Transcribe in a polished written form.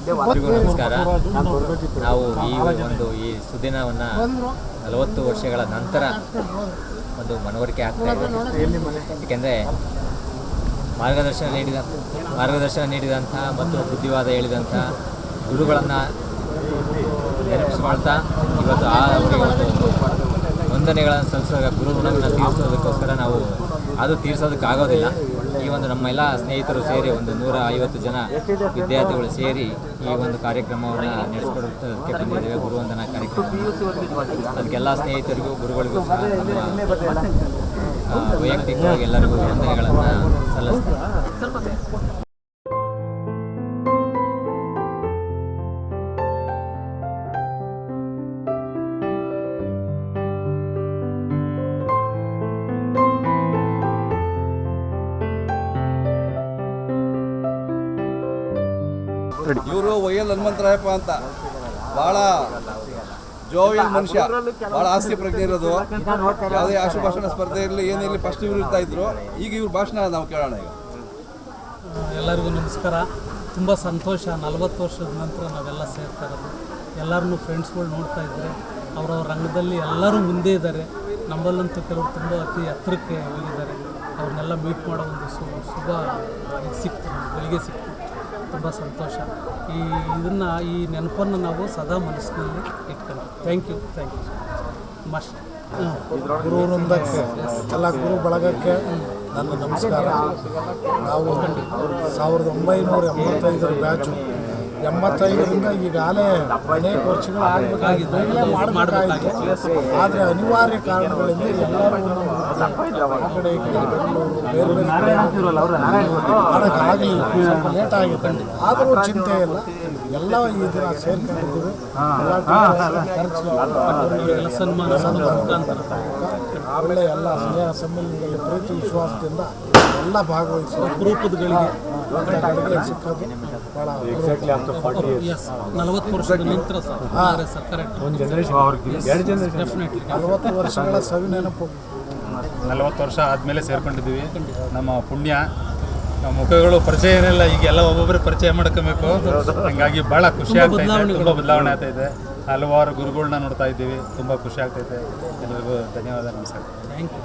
ನಮಸ್ಕಾರ. ನಾವು ಈ ಸುದಿನವನ್ನು 40 ವರ್ಷಗಳ ನಂತರ ಒಂದು ಮನವರಿಕೆ ಆಗ್ತಾ ಇದೆ. ಏಕೆಂದರೆ ಮಾರ್ಗದರ್ಶನ ನೀಡಿದಂಥ ಮತ್ತು ಬುದ್ಧಿವಾದ ಹೇಳಿದಂಥ ಗುರುಗಳನ್ನು ನೆನಪಿಸ್ಕೊಳ್ತಾ ಇವತ್ತು ಅವರಿಗೆ ಒಂದು ವಂದನೆಗಳನ್ನು ಸಲ್ಲಿಸುವಾಗ ಗುರು ಋಣವನ್ನು ತೀರಿಸೋದಕ್ಕೋಸ್ಕರ ನಾವು ಅದು ತೀರಿಸೋದಕ್ಕಾಗೋದಿಲ್ಲ. ಈ ಒಂದು ನಮ್ಮೆಲ್ಲ ಸ್ನೇಹಿತರು ಸೇರಿ ಒಂದು 150 ಜನ ವಿದ್ಯಾರ್ಥಿಗಳು ಸೇರಿ ಈ ಒಂದು ಕಾರ್ಯಕ್ರಮವನ್ನು ನಡೆಸ್ಕೊಡೋದಕ್ಕೆ ಬಂದಿದ್ದೇವೆ, ಗುರುವಂದನಾ ಕಾರ್ಯಕ್ರಮ. ಅದಕ್ಕೆಲ್ಲ ಸ್ನೇಹಿತರಿಗೂ ಗುರುಗಳಿಗೂ ಸಹ ನಮ್ಮ ವೈಯಕ್ತಿಕವಾಗಿ ಎಲ್ಲರಿಗೂ ವಂದನೆಗಳನ್ನು ಸಲ್ಲಿಸ್ತಾರೆ. ಇವರು ವೈಎಲ್ ಹನುಮಂತರಾಯಪ್ಪ ಅಂತ ಭಾಳ ಜೋವಿಯಲ್ ಮನುಷ್ಯ, ಭಾಳ ಆಸ್ತಿ ಪ್ರಜ್ಞೆ ಇರೋದು. ಯಾವುದೇ ಆಶುಭಾಷಣ ಸ್ಪರ್ಧೆ ಇರಲಿ ಏನಿರಲಿ ಫಸ್ಟ್ ಇವರು ಇರ್ತಾ ಇದ್ರು. ಈಗ ಇವ್ರ ಭಾಷಣ ನಾವು ಕೇಳೋಣ. ಈಗ ಎಲ್ಲರಿಗೂ ನಮಸ್ಕಾರ. ತುಂಬ ಸಂತೋಷ. 40 ವರ್ಷದ ನಂತರ ನಾವೆಲ್ಲ ಸೇರ್ತಾ ಇರೋದು. ಎಲ್ಲರನ್ನೂ ಫ್ರೆಂಡ್ಸ್ಗಳು ನೋಡ್ತಾ ಇದ್ದಾರೆ. ಅವರವ್ರ ರಂಗದಲ್ಲಿ ಎಲ್ಲರೂ ಮುಂದೆ ಇದ್ದಾರೆ. ನಮ್ಮಲ್ಲಂತೂ ಕೆಲವರು ತುಂಬ ಅತಿ ಎತ್ತರಕ್ಕೆ ಹೋಗಿದ್ದಾರೆ. ಅವ್ರನ್ನೆಲ್ಲ ಮೀಟ್ ಮಾಡೋ ಒಂದು ಶುಭ ಇದು ಸಿಕ್ತು, ಬೆಳಿಗ್ಗೆ ಸಿಕ್ತು. ತುಂಬ ಸಂತೋಷ. ಈ ನೆನಪನ್ನು ನಾವು ಸದಾ ಮನಸ್ಸಿನಲ್ಲಿ ಇಟ್ಕೊಂಡು ಥ್ಯಾಂಕ್ ಯು ಮಸ್ಟ್. ಗುರು ವೃಂದಕ್ಕೆ, ಎಲ್ಲ ಗುರು ಬಳಗಕ್ಕೆ ನನ್ನ ನಮಸ್ಕಾರ. ನಾವು 1985 ಬ್ಯಾಚು. 85ರಿಂದ ಈಗಾಗಲೇ ಅನೇಕ ವರ್ಷಗಳು ಆಗಬೇಕಾಗಿದ್ದು ಮಾಡಬೇಕಾಗಿತ್ತು. ಆದರೆ ಅನಿವಾರ್ಯ ಕಾರಣಗಳಿಂದ ಎಲ್ಲರೂ ಆ ಕಡೆ ಈ ಕಡೆ ಬೆಂಗಳೂರು ಬೇರೆ ಮಾಡೋಕ್ಕಾಗಲಿಲ್ಲ, ಸ್ವಲ್ಪ ಲೇಟ್ ಆಗಿದೆ. ಆದರೂ ಚಿಂತೆ ಇಲ್ಲ, ಎಲ್ಲ ಈ ದಿನ ಸೇರ್ಕೊಂಡಿದ್ದೀವಿ. ಒಳ್ಳೆ ಎಲ್ಲ ಸ್ನೇಹ ಸಮ್ಮೇಳನದಲ್ಲಿ ಪ್ರೀತಿ ವಿಶ್ವಾಸದಿಂದ ಎಲ್ಲ ಭಾಗವಹಿಸಿ ಗ್ರೂಪದ್ಗಳಿಗೆ ಸಿಕ್ಕೋದು ಭಾಳ 40 ವರ್ಷದ ನಂತರ 40 ವರ್ಷಗಳ ಸವಿನೆನಪು. 40 ವರ್ಷ ಆದಮೇಲೆ ಸೇರ್ಕೊಂಡಿದ್ದೀವಿ. ನಮ್ಮ ಪುಣ್ಯ. ನಮ್ಮ ಮುಖಗಳು ಪರಿಚಯ ಏನಿಲ್ಲ, ಈಗೆಲ್ಲ ಒಬ್ಬೊಬ್ಬರು ಪರಿಚಯ ಮಾಡ್ಕೋಬೇಕು. ಹೀಗಾಗಿ ಭಾಳ ಖುಷಿ ಆಗ್ತಾಯಿದೆ, ತುಂಬ ಬದಲಾವಣೆ ಆಗ್ತಾಯಿದೆ. ಹಲವಾರು ಗುರುಗಳನ್ನ ನೋಡ್ತಾ ಇದ್ದೀವಿ, ತುಂಬ ಖುಷಿ ಆಗ್ತೈತೆ. ಎಲ್ಲರಿಗೂ ಧನ್ಯವಾದ, ನಮಸ್ಕಾರ. Thank you.